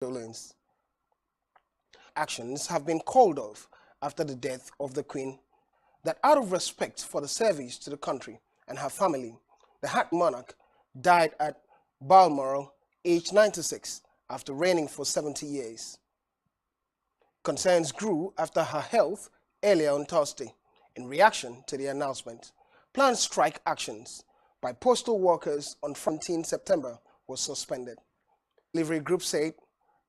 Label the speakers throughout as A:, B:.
A: violence. Actions have been called off after the death of the Queen, that out of respect for the service to the country and her family, the Hat monarch died at Balmoral, aged 96, after reigning for 70 years. Concerns grew after her health earlier on Thursday. In reaction to the announcement, planned strike actions by postal workers on 14 September was suspended. Delivery group said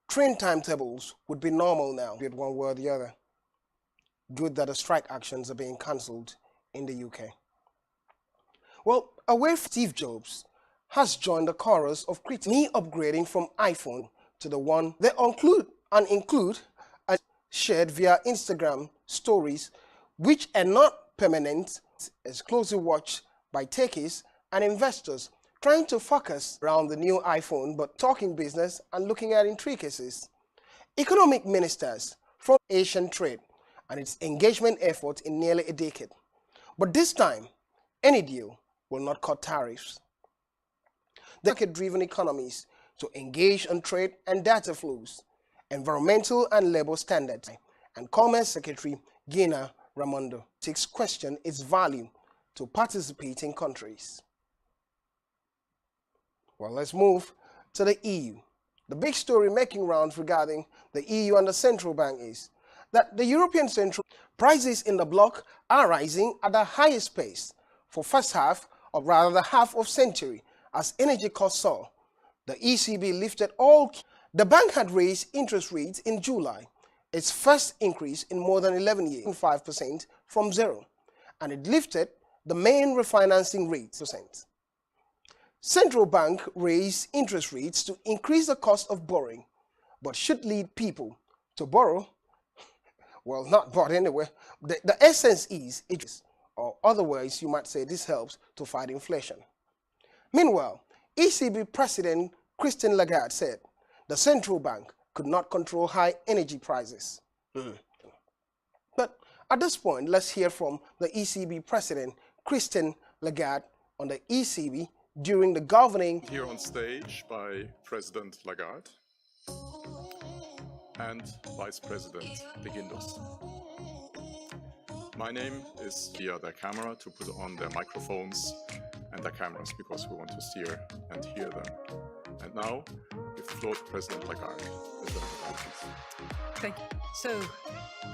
A: train timetables would be normal now, be it one way or the other. Good that the strike actions are being cancelled in the UK. Well, away from Steve Jobs has joined the chorus of critics, me upgrading from iPhone to the one they include and shared via Instagram stories, which are not permanent, is closely watched by techies and investors trying to focus around the new iPhone but talking business and looking at intricacies. Economic ministers from Asian trade and its engagement effort in nearly a decade. But this time, any deal will not cut tariffs. The market-driven economies to engage on trade and data flows, environmental and labor standards, and Commerce Secretary Gina Raimondo takes question its value to participating countries. Well, let's move to the EU. The big story making rounds regarding the EU and the central bank is that the European Central prices in the bloc are rising at the highest pace for first half, or rather the half of century, as energy costs soar. The ECB lifted all. The bank had raised interest rates in July, its first increase in more than 11 years, 5% from zero, and it lifted the main refinancing rate %. Central bank raised interest rates to increase the cost of borrowing, but should lead people to borrow. Well, not bought anyway. The essence is it, or otherwise you might say this helps to fight inflation. Meanwhile, ECB President Christine Lagarde said the central bank could not control high energy prices. But at this point, let's hear from the ECB President Christine Lagarde on the ECB during the governing.
B: Here on stage by President Lagarde and Vice President de Guindos. My name is via their camera to put on their microphones and their cameras because we want to steer and hear them. And now, give the floor to President Lagarde.
C: Thank you. So,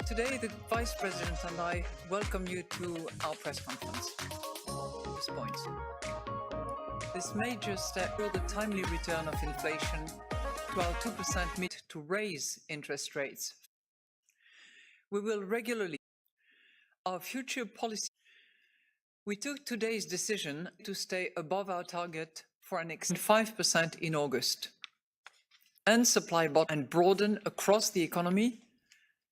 C: today the Vice President and I welcome you to our press conference. This point. This major step will the timely return of inflation to our 2% meet to raise interest rates. We will regularly our future policy. We took today's decision to stay above our target for an extent 5% in August, and supply bottom and broaden across the economy,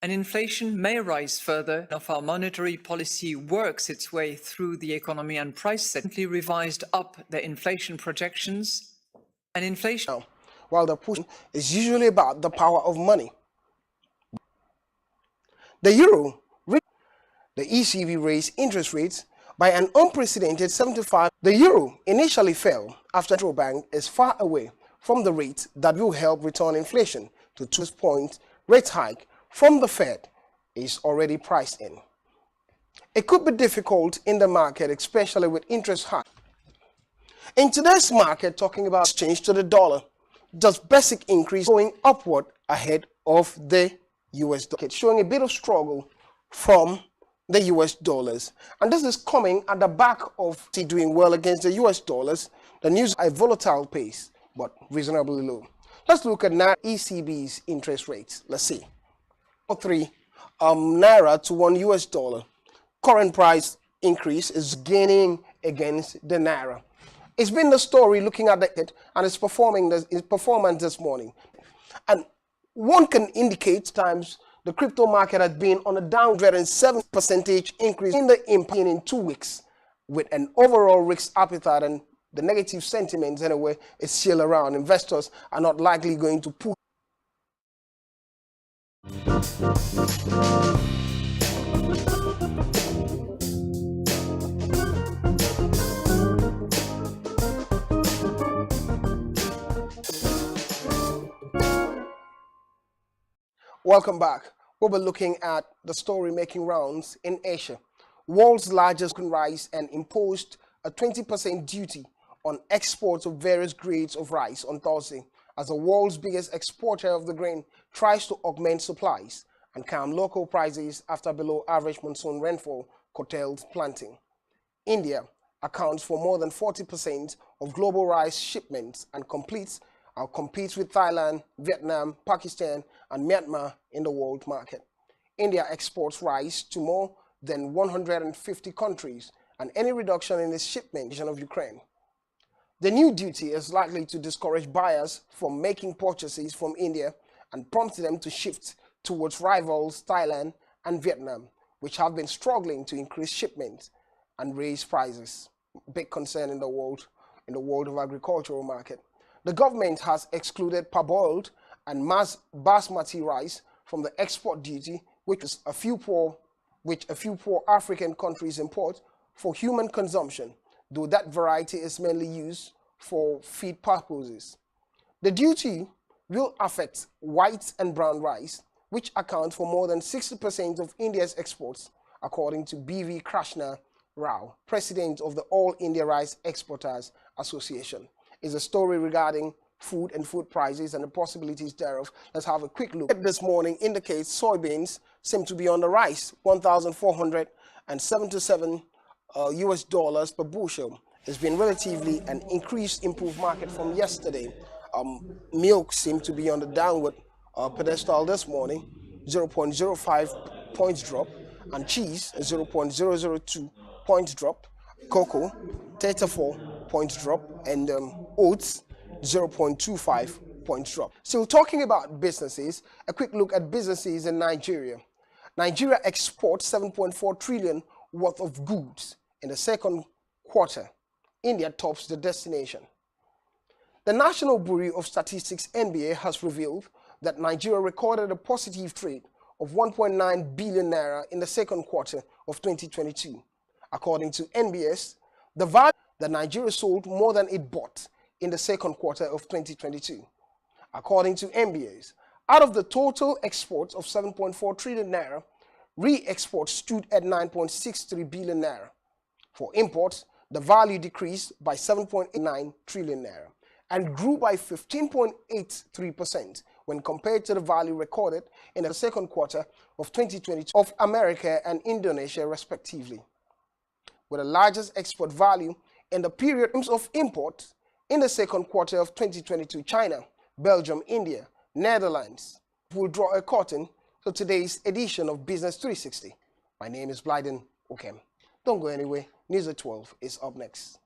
C: and inflation may rise further if our monetary policy works its way through the economy and price setting revised up the inflation projections and inflation.
A: While the push is usually about the power of money. The euro, the ECB raised interest rates by an unprecedented 75. The euro initially fell after the central bank is far away from the rate that will help return inflation to 2% rate hike from the Fed is already priced in. It could be difficult in the market, especially with interest high. In today's market, talking about exchange to the dollar, just basic increase going upward ahead of the US dollar, showing a bit of struggle from the US dollars. And this is coming at the back of doing well against the US dollars. The news at a volatile pace, but reasonably low. Let's look at now ECB's interest rates. Let's see. 3 Naira to 1 US dollar. Current price increase is gaining against the Naira. It's been the story looking at it and its performance this morning. And one can indicate times the crypto market has been on a down 7% increase in the impact in 2 weeks, with an overall risk appetite and the negative sentiments anyway is still around. Investors are not likely going to pull. Welcome back. We'll be looking at the story making rounds in Asia. World's largest rice and imposed a 20% duty on exports of various grades of rice on Thursday, as the world's biggest exporter of the grain tries to augment supplies and calm local prices after below average monsoon rainfall curtailed planting. India accounts for more than 40% of global rice shipments and competes with Thailand, Vietnam, Pakistan, and Myanmar in the world market. India exports rice to more than 150 countries, and any reduction in its shipment of Ukraine. The new duty is likely to discourage buyers from making purchases from India and prompt them to shift towards rivals Thailand and Vietnam, which have been struggling to increase shipments and raise prices. Big concern in the world of agricultural market. The government has excluded parboiled and basmati rice from the export duty, which a few poor African countries import for human consumption, though that variety is mainly used for feed purposes. The duty will affect white and brown rice, which account for more than 60% of India's exports, according to B.V. Krishna Rao, president of the All India Rice Exporters Association. Is a story regarding food and food prices and the possibilities thereof. Let's have a quick look. This morning indicates soybeans seem to be on the rise, $1,477 US dollars per bushel. It's been relatively an improved market from yesterday. Milk seemed to be on the downward pedestal this morning, 0.05 points drop, and cheese 0.002 points drop, cocoa 34 points drop, and oats 0.25 points drop. So talking about businesses, a quick look at businesses in Nigeria. Nigeria exports 7.4 trillion worth of goods in the second quarter. India tops the destination. The National Bureau of Statistics (NBA) has revealed that Nigeria recorded a positive trade of 1.9 billion naira in the second quarter of 2022. According to NBS, the value that Nigeria sold more than it bought in the second quarter of 2022. According to NBS, out of the total exports of 7.4 trillion naira, re-exports stood at 9.63 billion naira. For imports, the value decreased by 7.89 trillion naira and grew by 15.83% when compared to the value recorded in the second quarter of 2022 of America and Indonesia respectively. With the largest export value in the period in terms of import in the second quarter of 2022, China, Belgium, India, Netherlands will draw a curtain to today's edition of Business 360. My name is Blyden Okem. Don't go anywhere. News at 12 is up next.